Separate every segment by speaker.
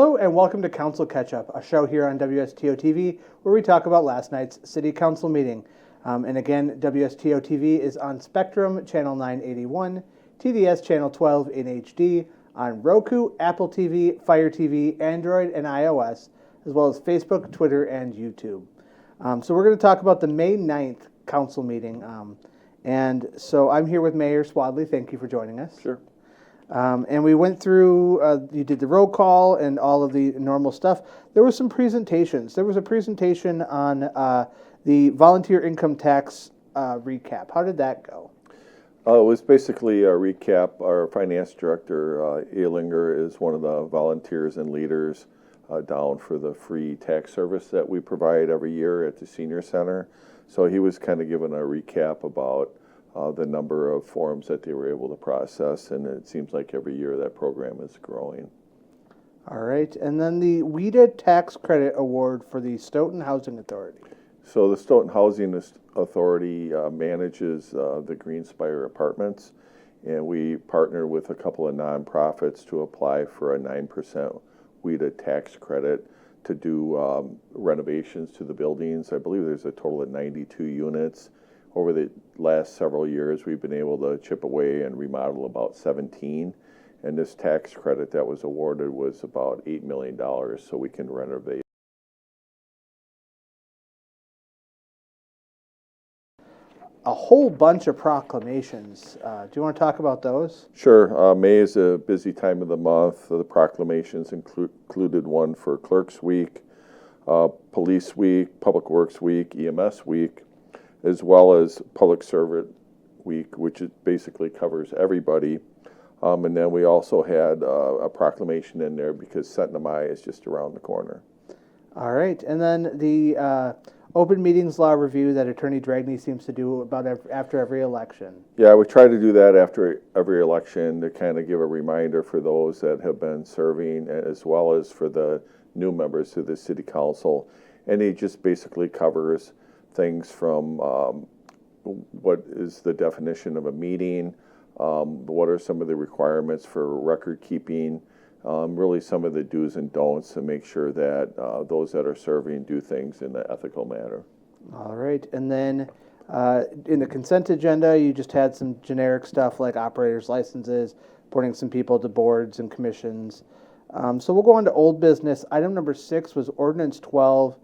Speaker 1: Hello and welcome to Council Catch-Up, a show here on WSTO-TV where we talk about last night's City Council meeting. And again, WSTO-TV is on Spectrum, Channel 981, TDS Channel 12 in HD, on Roku, Apple TV, Fire TV, Android, and iOS, as well as Facebook, Twitter, and YouTube. So we're going to talk about the May 9th Council meeting. And so I'm here with Mayor Swadley. Thank you for joining us.
Speaker 2: Sure.
Speaker 1: And we went through, you did the roll call and all of the normal stuff. There were some presentations. There was a presentation on the volunteer income tax recap. How did that go?
Speaker 2: It was basically a recap. Our finance director, Ehlinger, is one of the volunteers and leaders down for the free tax service that we provide every year at the senior center. So he was kind of giving a recap about the number of forms that they were able to process, and it seems like every year that program is growing.
Speaker 1: All right, and then the WEDA Tax Credit Award for the Stoughton Housing Authority.
Speaker 2: So the Stoughton Housing Authority manages the Greenspire apartments, and we partner with a couple of nonprofits to apply for a 9% WEDA tax credit to do renovations to the buildings. I believe there's a total of 92 units. Over the last several years, we've been able to chip away and remodel about 17, and this tax credit that was awarded was about $8 million, so we can renovate.
Speaker 1: A whole bunch of proclamations. Do you want to talk about those?
Speaker 2: Sure. May is a busy time of the month. The proclamations included one for Clerks Week, Police Week, Public Works Week, EMS Week, as well as Public Servant Week, which basically covers everybody. And then we also had a proclamation in there because Sentinel is just around the corner.
Speaker 1: All right. And then the open meetings law review that Attorney Dragney seems to do about after every election.
Speaker 2: Yeah, we try to do that after every election to kind of give a reminder for those that have been serving, as well as for the new members to the City Council. And he just basically covers things from what is the definition of a meeting, what are some of the requirements for record keeping, really some of the do's and don'ts to make sure that those that are serving do things in an ethical manner.
Speaker 1: All right, and then in the consent agenda, you just had some generic stuff like operators' licenses, appointing some people to boards and commissions. So we'll go on to old business. Item number 6 was Ordinance 12,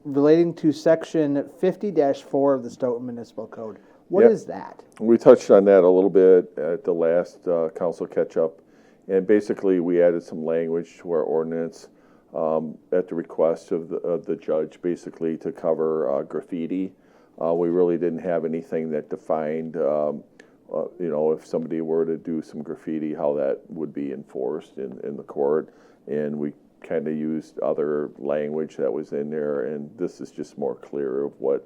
Speaker 1: relating to Section 50-4 of the Stoughton Municipal Code. What is that?
Speaker 2: We touched on that a little bit at the last council catch-up, and basically we added some language to our ordinance at the request of the judge, basically to cover graffiti. We really didn't have anything that defined, if somebody were to do some graffiti, how that would be enforced in the court, and we kind of used other language that was in there, and this is just more clear of what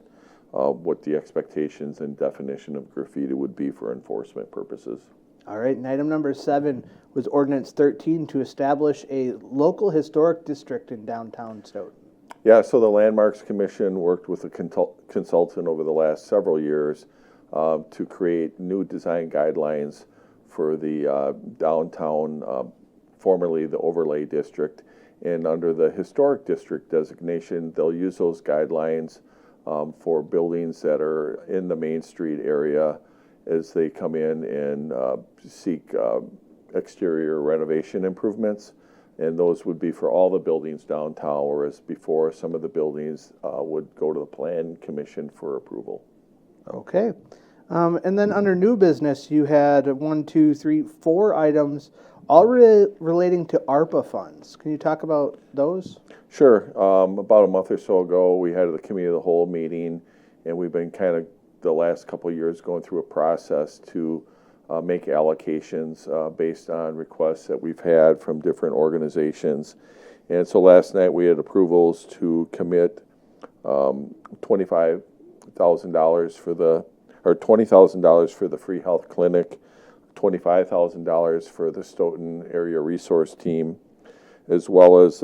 Speaker 2: the expectations and definition of graffiti would be for enforcement purposes.
Speaker 1: All right, and item number 7 was Ordinance 13 to establish a local historic district in downtown Stoughton.
Speaker 2: Yeah, so the Landmarks Commission worked with a consultant over the last several years to create new design guidelines for the downtown, formerly the overlay district. And under the historic district designation, they'll use those guidelines for buildings that are in the Main Street area as they come in and seek exterior renovation improvements. And those would be for all the buildings downtown, whereas before some of the buildings would go to the Plan Commission for approval.
Speaker 1: Okay. And then under new business, you had 4 items all relating to ARPA funds. Can you talk about those?
Speaker 2: Sure. About a month or so ago, we had the Committee of the Whole meeting, and we've been kind of the last couple of years going through a process to make allocations based on requests that we've had from different organizations. And so last night we had approvals to commit $20,000 for the free health clinic, $25,000 for the Stoughton Area Resource Team, as well as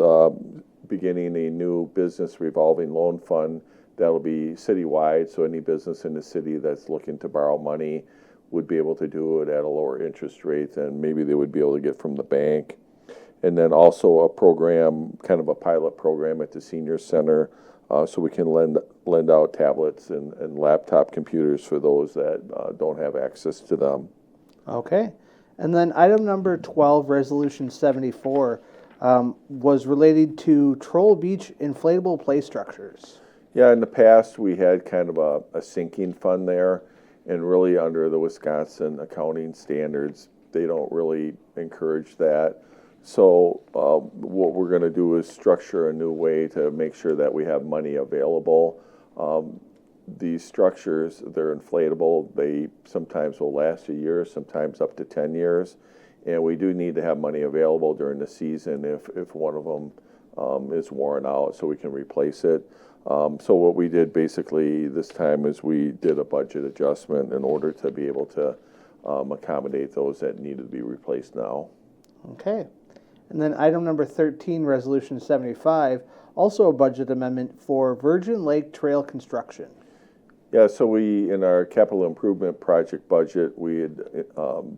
Speaker 2: beginning a new business revolving loan fund that'll be citywide, so any business in the city that's looking to borrow money would be able to do it at a lower interest rate than maybe they would be able to get from the bank. and then also a program, kind of a pilot program at the senior center, so we can lend out tablets and laptop computers for those that don't have access to them.
Speaker 1: Okay. And then item number 12, Resolution 74, was related to Troll Beach inflatable play structures.
Speaker 2: Yeah, in the past, we had kind of a sinking fund there, and really under the Wisconsin accounting standards, they don't really encourage that. So what we're going to do is structure a new way to make sure that we have money available. These structures, they're inflatable. They sometimes will last a year, sometimes up to 10 years. And we do need to have money available during the season if one of them is worn out, so we can replace it. So what we did basically this time is we did a budget adjustment in order to be able to accommodate those that needed to be replaced now.
Speaker 1: Okay. And then item number 13, Resolution 75, also a budget amendment for Virgin Lake Trail construction.
Speaker 2: Yeah, so we, in our capital improvement project budget, we had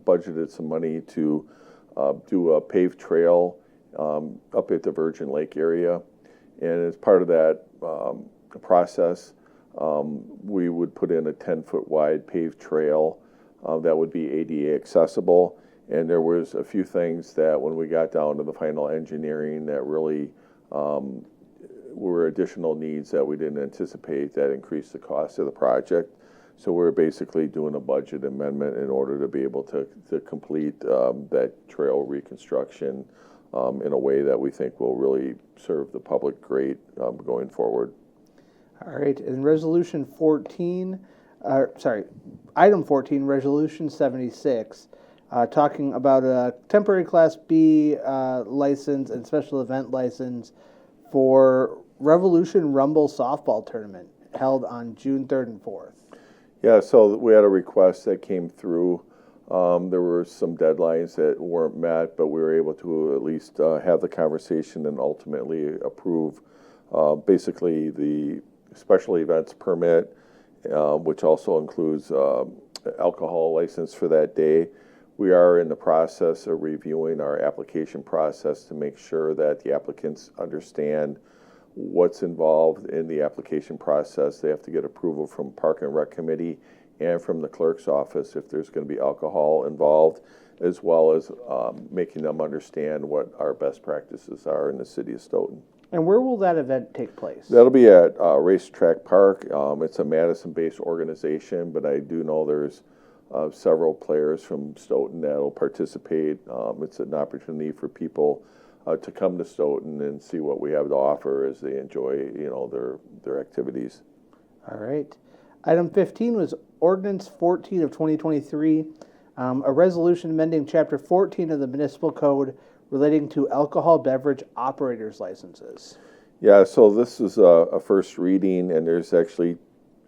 Speaker 2: budgeted some money to do a paved trail up at the Virgin Lake area. And as part of that process, we would put in a 10-foot wide paved trail that would be ADA accessible. And there was a few things that when we got down to the final engineering that really were additional needs that we didn't anticipate that increased the cost of the project. So we're basically doing a budget amendment in order to be able to complete that trail reconstruction in a way that we think will really serve the public great going forward.
Speaker 1: All right, and Resolution 14, item 14, Resolution 76, talking about a temporary Class B license and special event license for Revolution Rumble softball tournament held on June 3rd and 4th.
Speaker 2: Yeah, so we had a request that came through. There were some deadlines that weren't met, but we were able to at least have the conversation and ultimately approve basically the special events permit, which also includes alcohol license for that day. We are in the process of reviewing our application process to make sure that the applicants understand what's involved in the application process. They have to get approval from Park and Rec Committee and from the clerk's office if there's going to be alcohol involved, as well as making them understand what our best practices are in the city of Stoughton.
Speaker 1: And where will that event take place?
Speaker 2: That'll be at Racetrack Park. It's a Madison-based organization, but I do know there's several players from Stoughton that will participate. It's an opportunity for people to come to Stoughton and see what we have to offer as they enjoy, their activities.
Speaker 1: All right. Item 15 was Ordinance 14 of 2023, a resolution amending Chapter 14 of the Municipal Code relating to alcohol beverage operators licenses.
Speaker 2: Yeah, so this is a first reading, and there's actually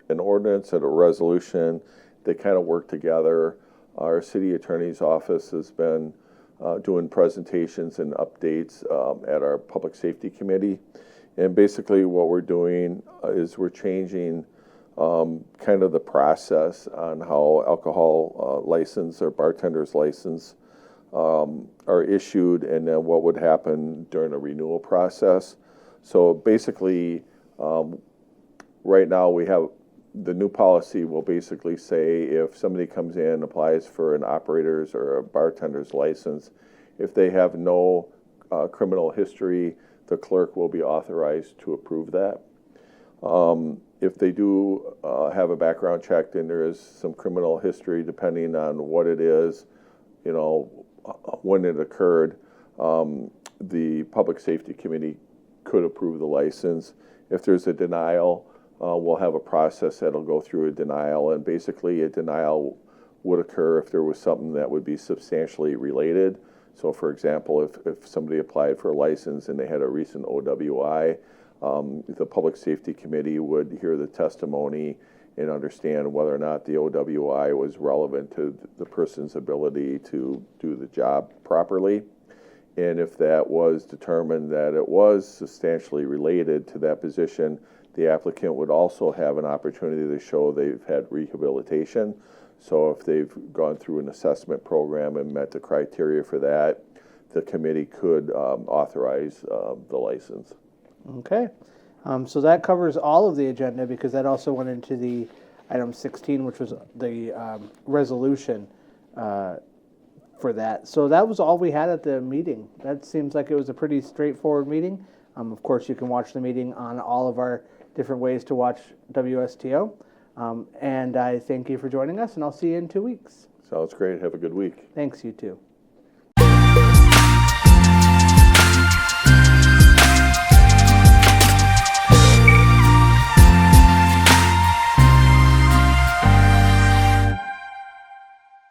Speaker 2: an ordinance and a resolution. They kind of work together. Our city attorney's office has been doing presentations and updates at our public safety committee. And basically what we're doing is we're changing kind of the process on how alcohol license or bartender's license are issued, and then what would happen during a renewal process. So basically, right now we have the new policy will basically say if somebody comes in and applies for an operator's or a bartender's license, if they have no criminal history, the clerk will be authorized to approve that. If they do have a background check, then there is some criminal history depending on what it is, when it occurred. The Public Safety Committee could approve the license. If there's a denial, we'll have a process that'll go through a denial, and basically a denial would occur if there was something that would be substantially related. So for example, if somebody applied for a license and they had a recent OWI, the Public Safety Committee would hear the testimony and understand whether or not the OWI was relevant to the person's ability to do the job properly. And if that was determined that it was substantially related to that position, the applicant would also have an opportunity to show they've had rehabilitation. So if they've gone through an assessment program and met the criteria for that, the committee could authorize the license.
Speaker 1: Okay. So that covers all of the agenda because that also went into the item 16, which was the resolution for that. So that was all we had at the meeting. That seems like it was a pretty straightforward meeting. Of course, you can watch the meeting on all of our different ways to watch WSTO. And I thank you for joining us, and I'll see you in 2 weeks.
Speaker 2: Sounds great. Have a good week.
Speaker 1: Thanks, you too.